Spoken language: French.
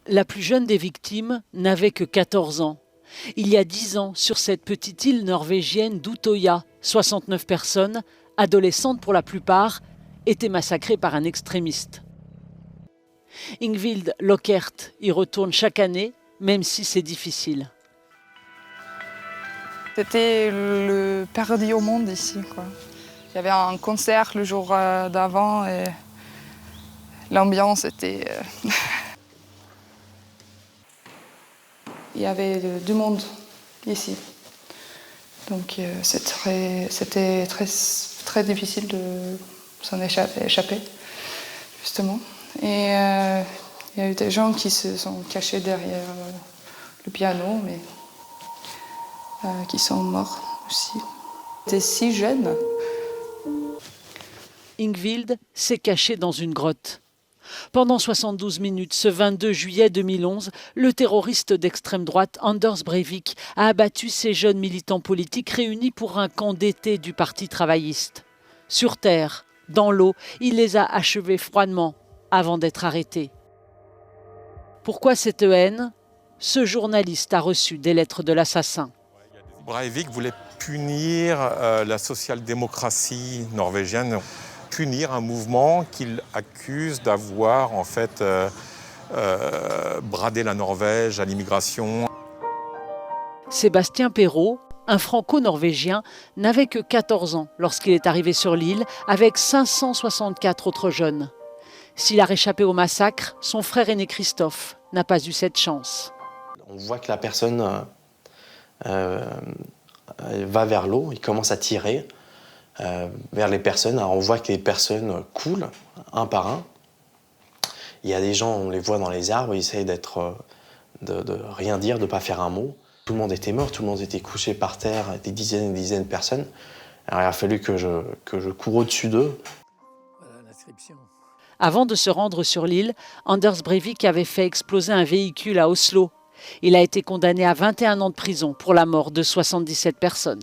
La plus jeune des victimes n'avait que 14 ans. Il y a 10 ans, sur cette petite île norvégienne d'Utøya, 69 personnes, adolescentes pour la plupart, étaient massacrées par un extrémiste. Ingvild Lockert y retourne chaque année, même si c'est difficile. C'était le paradis au monde ici, quoi. Il y avait un concert le jour d'avant et l'ambiance était... Il y avait du monde ici. Donc c'était très difficile de s'en échapper, justement. Et il y a eu des gens qui se sont cachés derrière le piano, mais qui sont morts aussi. J'étais si jeune. Ingvild s'est cachée dans une grotte. Pendant 72 minutes, ce 22 juillet 2011, le terroriste d'extrême droite Anders Breivik a abattu ces jeunes militants politiques réunis pour un camp d'été du Parti travailliste. Sur terre, dans l'eau, il les a achevés froidement avant d'être arrêté. Pourquoi cette haine ? Ce journaliste a reçu des lettres de l'assassin. Breivik voulait punir la social-démocratie norvégienne, punir un mouvement qu'il accuse d'avoir en fait bradé la Norvège à l'immigration. Sébastien Perrault, un franco-norvégien, n'avait que 14 ans lorsqu'il est arrivé sur l'île avec 564 autres jeunes. S'il a réchappé au massacre, son frère aîné Christophe n'a pas eu cette chance. On voit que la personne va vers l'eau, il commence à tirer vers les personnes. Alors on voit que les personnes coulent un par un. Il y a des gens, on les voit dans les arbres, ils essayent de rien dire, de ne pas faire un mot. Tout le monde était mort, tout le monde était couché par terre, des dizaines et des dizaines de personnes. Alors il a fallu que je cours au-dessus d'eux. Avant de se rendre sur l'île, Anders Breivik avait fait exploser un véhicule à Oslo. Il a été condamné à 21 ans de prison pour la mort de 77 personnes.